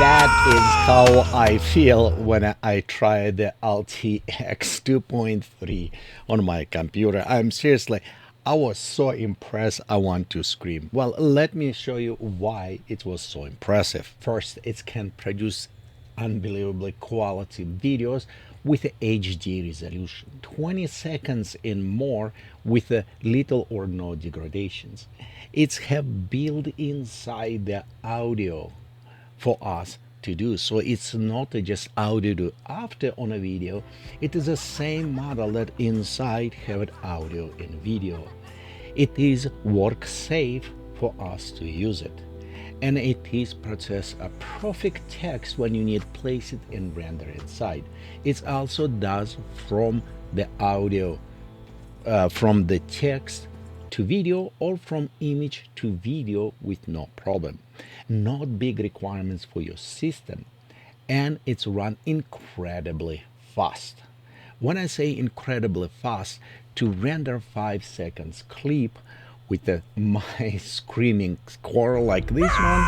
that is how I feel when I try the LTX 2.3 on my computer. I was so impressed, I want to scream. Well, let me show you why it was so impressive. First, it can produce unbelievably quality videos with HD resolution, 20 seconds and more with little or no degradations. It's have built inside the audio for us to do. So it's not just audio to after on a video, it is the same model that inside have it audio and video. It is work safe for us to use it. And it is process a perfect text when you need place it and render inside. It also does from the audio, from the text to video or from image to video with no problem. Not big requirements for your system, and it's run incredibly fast. When I say incredibly fast, to render 5 seconds clip with my screaming squirrel like this one,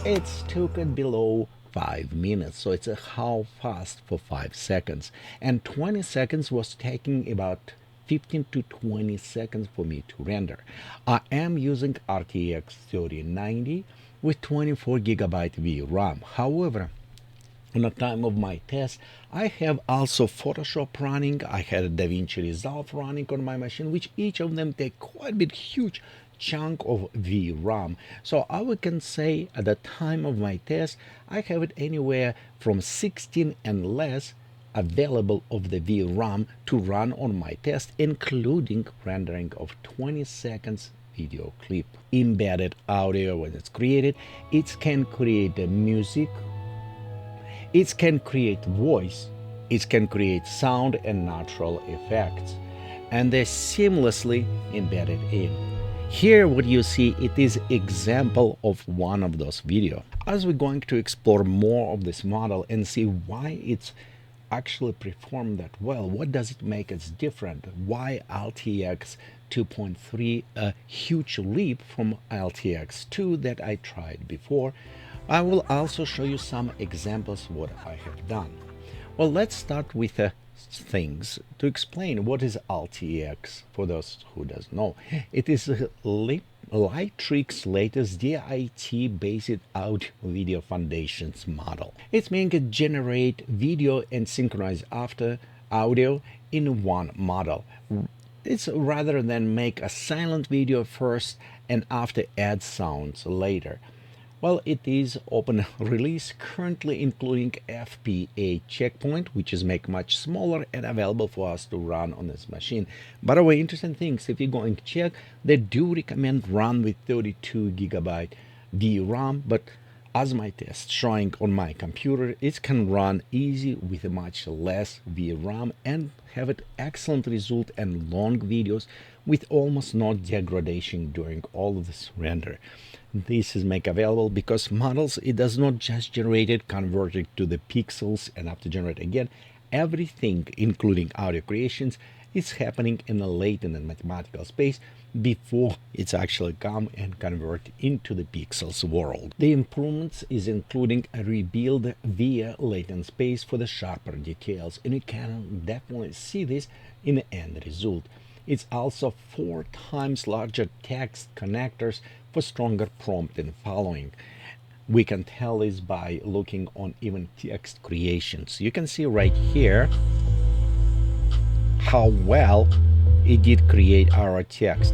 it's took it below 5 minutes. So it's how fast for 5 seconds, and 20 seconds was taking about 15 to 20 seconds for me to render. I am using RTX 3090 with 24 GB VRAM. However, in the time of my test, I have also Photoshop running, I had DaVinci Resolve running on my machine, which each of them take quite a bit huge chunk of VRAM. So I can say at the time of my test, I have it anywhere from 16 and less available of the VRAM to run on my test, including rendering of 20 seconds video clip. Embedded audio, when it's created, it can create the music, it can create voice, it can create sound and natural effects, and they're seamlessly embedded in. Here what you see, it is example of one of those videos. As we're going to explore more of this model and see why it's actually perform that well, what does it make us different, why LTX 2.3 a huge leap from LTX 2 that I tried before, I will also show you some examples of what I have done. Well, let's start with things to explain what is LTX for those who doesn't know. It is a Lightric's latest DIT based audio video foundations model. It's meant to generate video and synchronize after audio in one model. It's rather than make a silent video first and after add sounds later. Well, it is open release currently, including FPA checkpoint, which is make much smaller and available for us to run on this machine. By the way, interesting things, if you're going to check, they do recommend run with 32 GB VRAM, but as my test showing on my computer, it can run easy with much less VRAM and have an excellent result and long videos with almost no degradation during all of this render. This is make available because models, it does not just generate it, convert it to the pixels and have to generate again. Everything, including audio creations, is happening in a latent and mathematical space before it's actually come and convert into the pixels world. The improvements is including a rebuild via latent space for the sharper details, and you can definitely see this in the end result. It's also 4 times larger text connectors for stronger prompt and following. We can tell this by looking on even text creations. You can see right here how well it did create our text.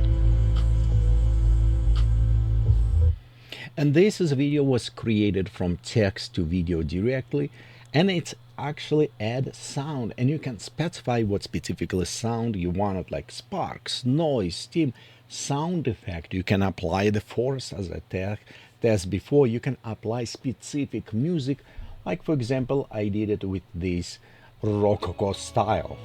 And this video was created from text to video directly, and it's actually add sound, and you can specify what specifically sound you want, like sparks, noise, steam, sound effect. You can apply the force as a test before. You can apply specific music, like for example I did it with this rococo style.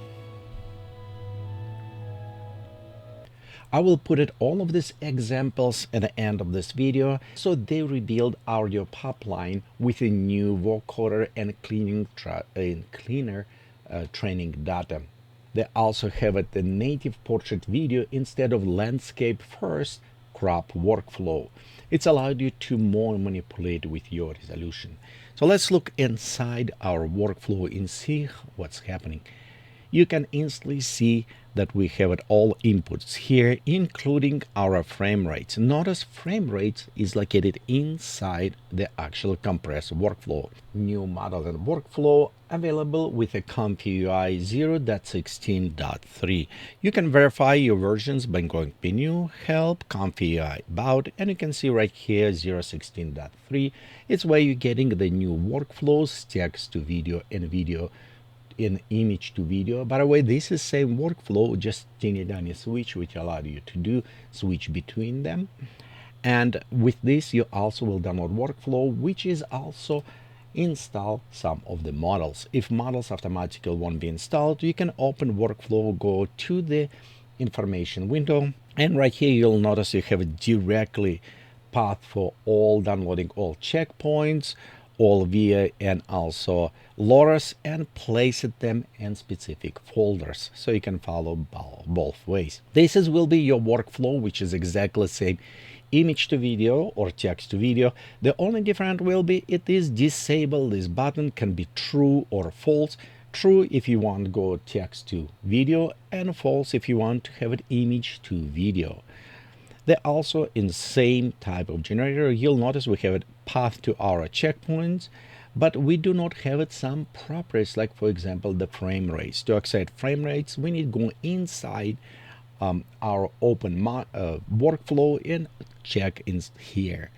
I will put it all of these examples at the end of this video. So they rebuild audio pipeline with a new vocoder and cleaner training data. They also have the native portrait video instead of landscape first crop workflow. It's allowed you to more manipulate with your resolution. So let's look inside our workflow and see what's happening. You can instantly see that we have all inputs here, including our frame rates. Notice frame rates is located inside the actual compressed workflow. New model and workflow available with a ComfyUI 0.16.3. You can verify your versions by going Menu, Help, ComfyUI, About, and you can see right here 0.16.3. It's where you're getting the new workflows, text to video and video in image to video. By the way, this is same workflow, just teeny tiny switch which allowed you to switch between them. And with this you also will download workflow, which is also install some of the models. If models automatically won't be installed, you can open workflow, go to the information window, and right here you'll notice you have a directly path for all downloading all checkpoints, all via and also loaders, and place them in specific folders so you can follow both ways. This will be your workflow, which is exactly the same image to video or text to video. The only difference will be it is disabled. This button can be true or false. True if you want to go text to video, and false if you want to have it image to video. They're also in the same type of generator. You'll notice we have a path to our checkpoints, but we do not have it some properties, like for example the frame rates. To access frame rates, we need to go inside our open workflow and check in here.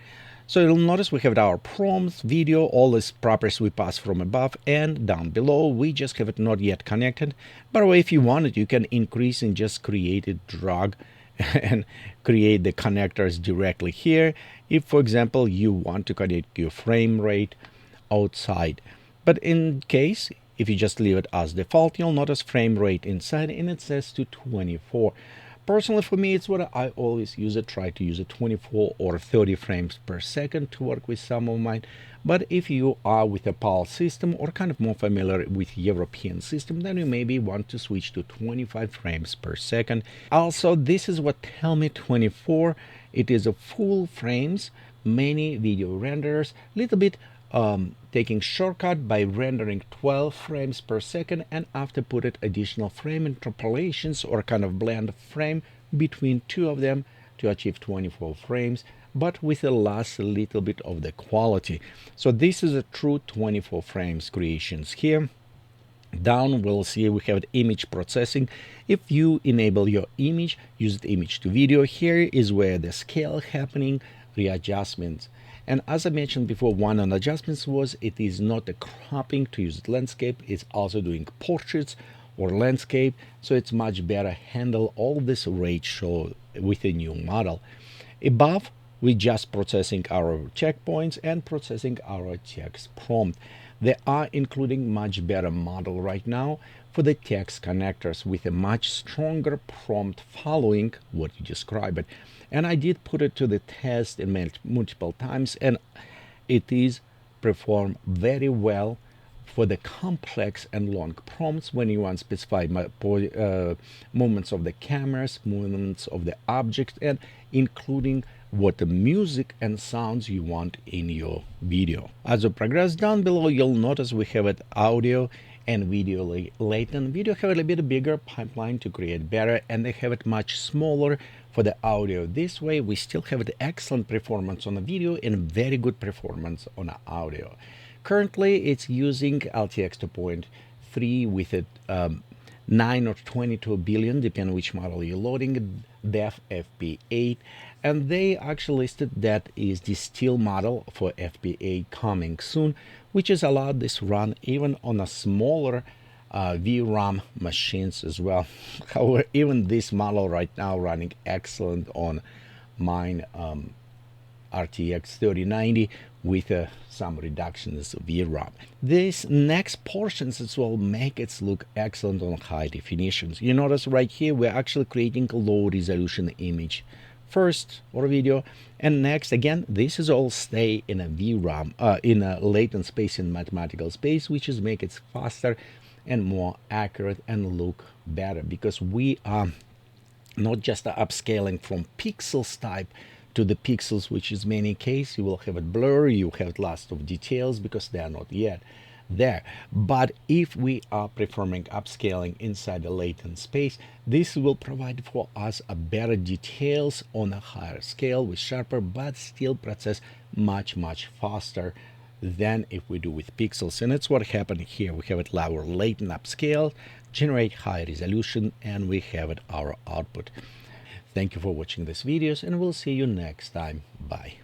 So you'll notice we have our prompts, video, all these properties we pass from above, and down below we just have it not yet connected. By the way, if you wanted, you can increase and just create it, drag and create the connectors directly here if, for example, you want to connect your frame rate outside. But in case if you just leave it as default, you'll notice frame rate inside and it says to 24. Personally, for me, it's what I always use it, try to use it 24 or 30 frames per second to work with some of mine. But if you are with a PAL system or kind of more familiar with European system, then you maybe want to switch to 25 frames per second. Also, this is what tell me 24. It is a full frames, many video renderers, little bit taking shortcut by rendering 12 frames per second, and after put it additional frame interpolations or kind of blend frame between two of them to achieve 24 frames, but with a last little bit of the quality. So this is a true 24 frames creations here. Down we'll see we have image processing. If you enable your image, use the image to video, here is where the scale happening, readjustments. And as I mentioned before, one on adjustments was it is not a cropping to use landscape, it's also doing portraits or landscape, so it's much better handle all this ratio with a new model. Above, we just processing our checkpoints and processing our text prompt. They are including much better model right now for the text connectors with a much stronger prompt following what you described it. And I did put it to the test in multiple times, and it is performed very well for the complex and long prompts when you want to specify movements of the cameras, movements of the objects, and including what the music and sounds you want in your video. As we progress down below, you'll notice we have it audio and video latent. Video have a little bit bigger pipeline to create better, and they have it much smaller for the audio. This way we still have the excellent performance on the video and very good performance on the audio. Currently it's using LTX 2.3 with it 9 or 22 billion, depending on which model you're loading, def FP8, and they actually listed that is the steel model for FP8 coming soon, which is allowed this run even on a smaller VRAM machines as well. However, even this model right now running excellent on mine RTX 3090 with some reductions of VRAM. This next portions as well make it look excellent on high definitions. You notice right here we're actually creating a low resolution image first or video, and next again this is all stay in a VRAM in a latent space, in mathematical space, which is make it faster and more accurate and look better, because we are not just upscaling from pixels type to the pixels, which is many case, you will have it blurry, you have lots of details because they are not yet there. But if we are performing upscaling inside the latent space, this will provide for us a better details on a higher scale with sharper but still process much faster than if we do with pixels. And that's what happened here. We have it our latent upscale, generate high resolution, and we have it our output. Thank you for watching these videos, and we'll see you next time. Bye.